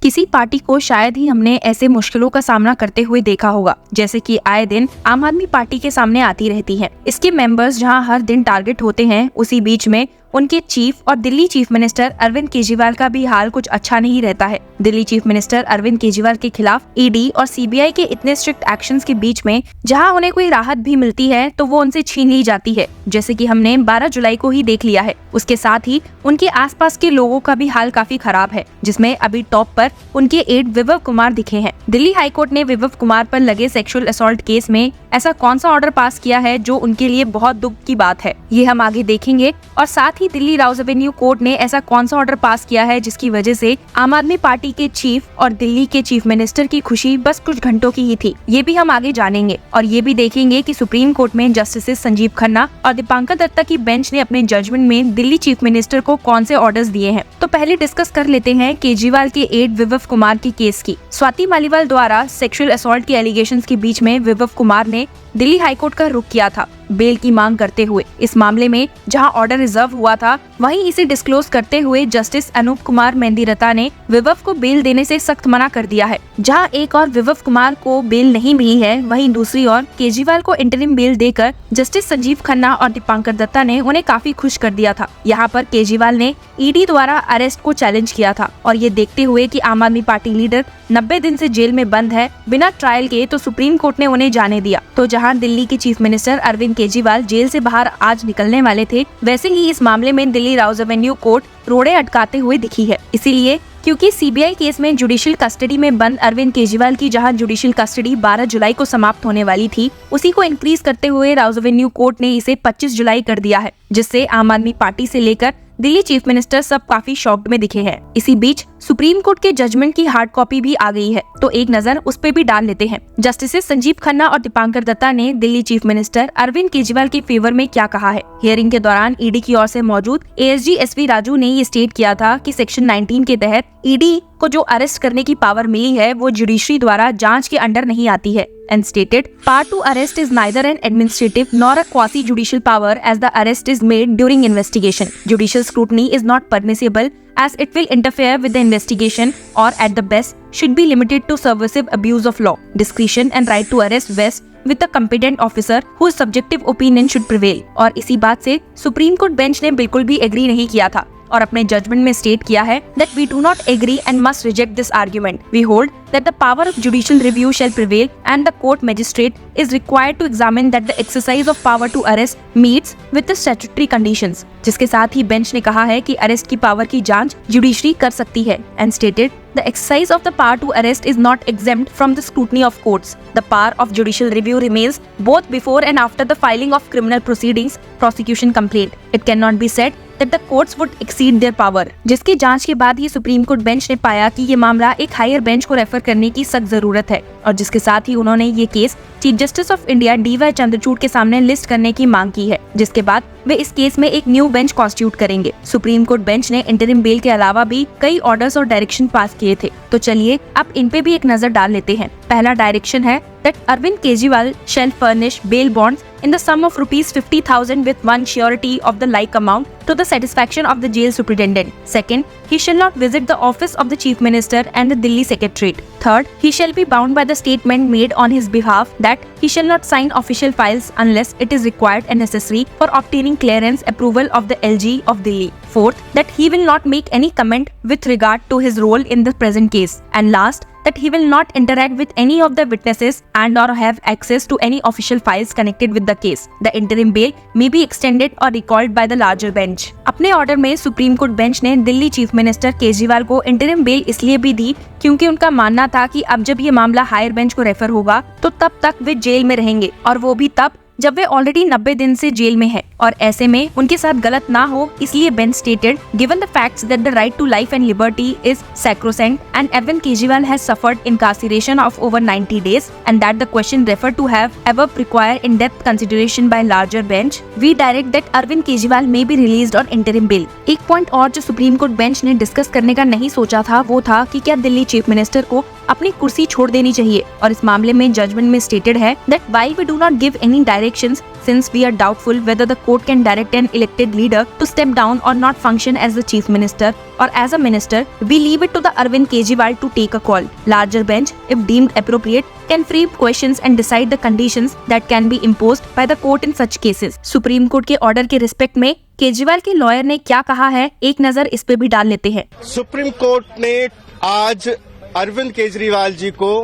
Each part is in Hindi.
किसी पार्टी को शायद ही हमने ऐसे मुश्किलों का सामना करते हुए देखा होगा, जैसे कि आए दिन आम आदमी पार्टी के सामने आती रहती हैं। इसके मेंबर्स जहां हर दिन टारगेट होते हैं, उसी बीच में उनके चीफ और दिल्ली चीफ मिनिस्टर अरविंद केजरीवाल का भी हाल कुछ अच्छा नहीं रहता है। दिल्ली चीफ मिनिस्टर अरविंद केजरीवाल के खिलाफ ईडी और सीबीआई के इतने स्ट्रिक्ट एक्शंस के बीच में जहां उन्हें कोई राहत भी मिलती है तो वो उनसे छीन ली जाती है, जैसे कि हमने 12 जुलाई को ही देख लिया है। उसके साथ ही उनके आसपास के लोगों का भी हाल काफी खराब है, जिसमें अभी टॉप पर उनके एड विभव कुमार दिखे हैं। दिल्ली हाईकोर्ट ने विभव कुमार पर लगे सेक्सुअल असॉल्ट केस में ऐसा कौन सा ऑर्डर पास किया है जो उनके लिए बहुत दुख की बात है, ये हम आगे देखेंगे। और साथ ही दिल्ली राउज एवेन्यू कोर्ट ने ऐसा कौन सा ऑर्डर पास किया है जिसकी वजह से आम आदमी पार्टी के चीफ और दिल्ली के चीफ मिनिस्टर की खुशी बस कुछ घंटों की ही थी, ये भी हम आगे जानेंगे। और ये भी देखेंगे कि सुप्रीम कोर्ट में जस्टिस संजीव खन्ना और दीपांकर दत्ता की बेंच ने अपने जजमेंट में दिल्ली चीफ मिनिस्टर को कौन से ऑर्डर्स दिए हैं। तो पहले डिस्कस कर लेते हैं केजरीवाल के एड विभव कुमार के केस की। स्वाति मालीवाल द्वारा सेक्सुअल असॉल्ट के एलिगेशंस के बीच में विभव कुमार ने दिल्ली हाईकोर्ट का रुख किया था बेल की मांग करते हुए। इस मामले में जहां ऑर्डर रिजर्व हुआ था, वहीं इसे डिस्क्लोज करते हुए जस्टिस अनूप कुमार मेहंदीरता ने विभव को बेल देने से सख्त मना कर दिया है। जहां एक और विभव कुमार को बेल नहीं मिली है, वहीं दूसरी ओर केजरीवाल को इंटरिम बेल देकर जस्टिस संजीव खन्ना और दीपांकर दत्ता ने उन्हें काफी खुश कर दिया था। यहाँ पर केजरीवाल ने ईडी द्वारा अरेस्ट को चैलेंज किया था और ये देखते हुए कि आम आदमी पार्टी लीडर 90 दिन से जेल में बंद है बिना ट्रायल के, तो सुप्रीम कोर्ट ने उन्हें जाने दिया। तो जहां दिल्ली के chief minister Arvind Kejriwal jail से बाहर आज निकलने वाले थे, वैसे ही इस मामले में दिल्ली राउज एवेन्यू कोर्ट रोड़े अटकाते हुए दिखी है। इसीलिए क्योंकि सीबीआई केस में जुडिशियल कस्टडी में बंद अरविंद केजरीवाल की जहां जुडिशियल कस्टडी 12 जुलाई को समाप्त होने वाली थी, उसी को इंक्रीज करते हुए राउज एवेन्यू कोर्ट ने इसे 25 जुलाई कर दिया है, जिससे आम आदमी पार्टी से लेकर दिल्ली चीफ मिनिस्टर सब काफी शॉक्ड में दिखे हैं। इसी बीच सुप्रीम कोर्ट के जजमेंट की हार्ड कॉपी भी आ गई है, तो एक नजर उस पे भी डाल लेते हैं। जस्टिस संजीव खन्ना और दीपांकर दत्ता ने दिल्ली चीफ मिनिस्टर अरविंद केजरीवाल के फेवर में क्या कहा है। हियरिंग के दौरान ईडी की ओर से मौजूद एएसजी एसवी राजू ने ये स्टेट किया था कि सेक्शन 19 के तहत ईडी को जो अरेस्ट करने की पावर मिली है वो जुडिशरी जांच के अंडर नहीं आती है, and stated power to arrest is neither an administrative nor a quasi judicial power as the arrest is made during investigation. Judicial scrutiny is not permissible as it will interfere with the investigation or at the best should be limited to subversive abuse of law. Discretion and right to arrest vest with the competent officer whose subjective opinion should prevail. और इसी बात से सुप्रीम कोर्ट बेंच ने बिल्कुल भी एग्री नहीं किया था और अपने जजमेंट में स्टेट किया है that we do not agree and must reject this argument. We hold that the power of judicial review shall prevail and the court magistrate is required to examine that the exercise of power to arrest meets with the statutory conditions. जिसके साथ ही बेंच ने कहा है कि अरेस्ट की पावर की जांच जुडिशरी कर सकती है and stated the exercise of the power to arrest is not exempt from the scrutiny of courts. The power of judicial review remains both before and after the filing of criminal proceedings, prosecution complaint. It cannot be said that the courts would exceed their power. जिसकी जांच के बाद ही सुप्रीम कोर्ट बेंच ने पाया कि ये मामला एक हायर बेंच को रेफर करने की सख्त जरूरत है और जिसके साथ ही उन्होंने ये case chief justice of India DY Chandrachud के सामने लिस्ट करने की मांग की है, जिसके बाद वे इस केस में एक न्यू बेंच कॉन्स्टिट्यूट करेंगे। सुप्रीम कोर्ट बेंच ने इंटरिम बेल के अलावा भी कई ऑर्डर्स और डायरेक्शन पास किए थे, तो चलिए अब इन पे भी एक नजर डाल लेते हैं। पहला डायरेक्शन है that Arvind Kejriwal shall furnish bail bonds in the sum of rupees 50,000 with one surety of the like amount to the satisfaction of the jail superintendent. Second, he shall not visit the office of the chief minister and the Delhi secretariat. Third, he shall be bound by the statement made on his behalf that he shall not sign official files unless it is required and necessary for obtaining clearance approval of the LG of Delhi. Fourth, that he will not make any comment with regard to his role in the present case. And last, that he will not interact with any of the witnesses and or have access to any official files connected with the case. The interim bail may be extended or recalled by the larger bench. अपने ऑर्डर में सुप्रीम कोर्ट बेंच ने दिल्ली चीफ मिनिस्टर केजरीवाल को इंटरिम बेल इसलिए भी दी क्योंकि उनका मानना था कि अब जब ये मामला हायर बेंच को रेफर होगा तो तब तक वे जेल में रहेंगे और वो भी तब जब वे ऑलरेडी 90 दिन से जेल में है और ऐसे में उनके साथ गलत ना हो, इसलिए bench stated given the facts that the right to life and liberty is sacrosanct and Arvind Kejriwal has suffered incarceration of over 90 days and that the question referred to have ever required in-depth consideration by larger bench, we direct that Arvind Kejriwal may be released on interim bail. एक पॉइंट और जो सुप्रीम कोर्ट बेंच ने डिस्कस करने का नहीं सोचा था वो था कि क्या दिल्ली चीफ मिनिस्टर को अपनी कुर्सी छोड़ देनी चाहिए और इस मामले में जजमेंट में स्टेटेड है that while we do not give any direct directions since we are doubtful whether the court can direct an elected leader to step down or not function as the chief minister or as a minister. We leave it to the Arvind Kejriwal to take a call. Larger bench, if deemed appropriate, can frame questions and decide the conditions that can be imposed by the court in such cases. Supreme court के ऑर्डर के रिस्पेक्ट में केजरीवाल के लॉयर ने क्या कहा है, एक नजर इस पे भी डाल लेते हैं। सुप्रीम कोर्ट ने आज अरविंद केजरीवाल जी को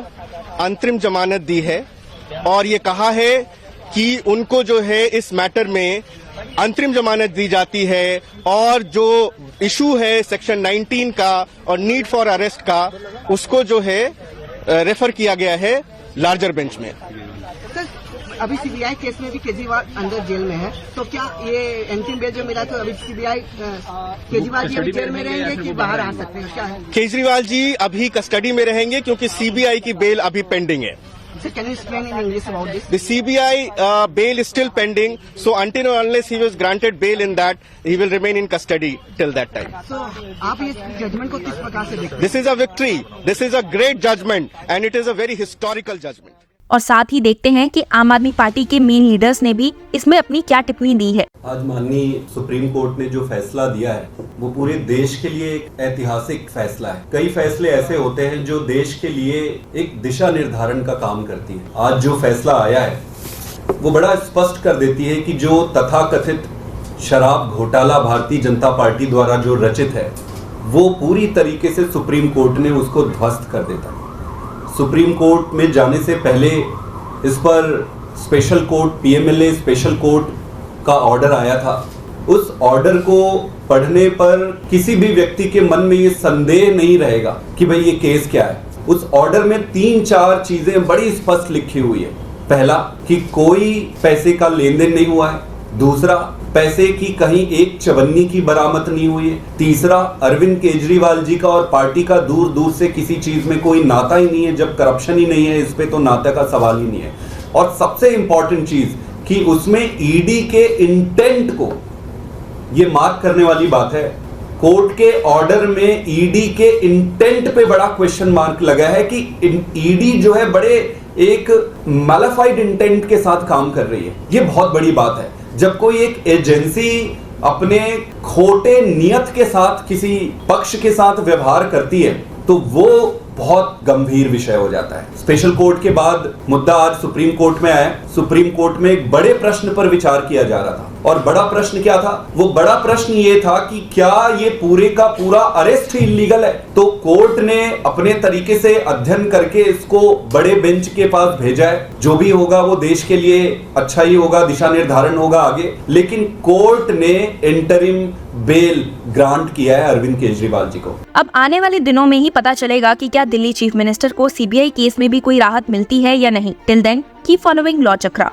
अंतरिम जमानत दी है और ये कहा है कि उनको जो है इस मैटर में अंतरिम जमानत दी जाती है और जो इशू है सेक्शन 19 का और नीड फॉर अरेस्ट का उसको जो है रेफर किया गया है लार्जर बेंच में। सर, अभी सीबीआई केस में भी केजरीवाल अंदर जेल में है, तो क्या ये अंतिम बेल जो मिला तो अभी सीबीआई केजरीवाल जी अभी जेल में रहेंगे कि बाहर आ सकते हैं, क्या है? केजरीवाल जी अभी कस्टडी में रहेंगे क्योंकि सीबीआई की बेल अभी पेंडिंग है। Sir, can you explain in English about this? The CBI bail is still pending, so until or unless he was granted bail in that, he will remain in custody till that time. So, आप इस जजमेंट को किस प्रकार से देखते हैं? This is a victory. This is a great judgment, and it is a very historical judgment. और साथ ही देखते हैं कि आम आदमी पार्टी के मेन लीडर्स ने भी इसमें अपनी क्या टिप्पणी दी है। आज माननीय सुप्रीम कोर्ट ने जो फैसला दिया है वो पूरे देश के लिए एक ऐतिहासिक फैसला है। कई फैसले ऐसे होते हैं जो देश के लिए एक दिशा निर्धारण का काम करती है। आज जो फैसला आया है वो बड़ा स्पष्ट कर देती है कि जो तथाकथित शराब घोटाला भारतीय जनता पार्टी द्वारा जो रचित है वो पूरी तरीके से सुप्रीम कोर्ट ने उसको ध्वस्त कर देता है। सुप्रीम कोर्ट में जाने से पहले इस पर special court PMLA special court का ऑर्डर आया था। उस ऑर्डर को पढ़ने पर किसी भी व्यक्ति के मन में ये संदेह नहीं रहेगा कि भाई ये केस क्या है। उस ऑर्डर में 3-4 चीजें बड़ी स्पष्ट लिखी हुई है। पहला कि कोई पैसे का लेन देन नहीं हुआ है। दूसरा, पैसे की कहीं एक चवन्नी की बरामद नहीं हुई है। तीसरा, अरविंद केजरीवाल जी का और पार्टी का दूर दूर से किसी चीज में कोई नाता ही नहीं है। जब करप्शन ही नहीं है इस पे तो नाते का सवाल ही नहीं है। और सबसे इंपॉर्टेंट चीज कि उसमें ईडी के इंटेंट को ये मार्क करने वाली बात है। कोर्ट के ऑर्डर में ईडी के इंटेंट पे बड़ा क्वेश्चन मार्क लगा है कि ईडी जो है बड़े एक मैलिफाइड इंटेंट के साथ काम कर रही है। ये बहुत बड़ी बात है। जब कोई एक एजेंसी अपने खोटे नियत के साथ किसी पक्ष के साथ व्यवहार करती है तो वो बहुत गंभीर विषय हो जाता है। स्पेशल कोर्ट के बाद मुद्दा आज सुप्रीम कोर्ट में आया। सुप्रीम कोर्ट में एक बड़े प्रश्न पर विचार किया जा रहा था और बड़ा प्रश्न क्या था? वो बड़ा प्रश्न ये था कि क्या ये पूरे का पूरा अरेस्ट ही इलीगल है? तो कोर्ट ने अपने तरीके से अध्ययन करके इसको बड़े बेंच के पास भेजा है। जो भी होगा वो देश के लिए अच्छा ही होगा, दिशा निर्धारण होगा आगे। लेकिन कोर्ट ने इंटरिम बेल ग्रांट किया है अरविंद केजरीवाल जी को। अब आने वाले दिनों में ही पता चलेगा कि क्या दिल्ली चीफ मिनिस्टर को सीबीआई केस में भी कोई राहत मिलती है या नहीं। Till then keep following Law चक्रा।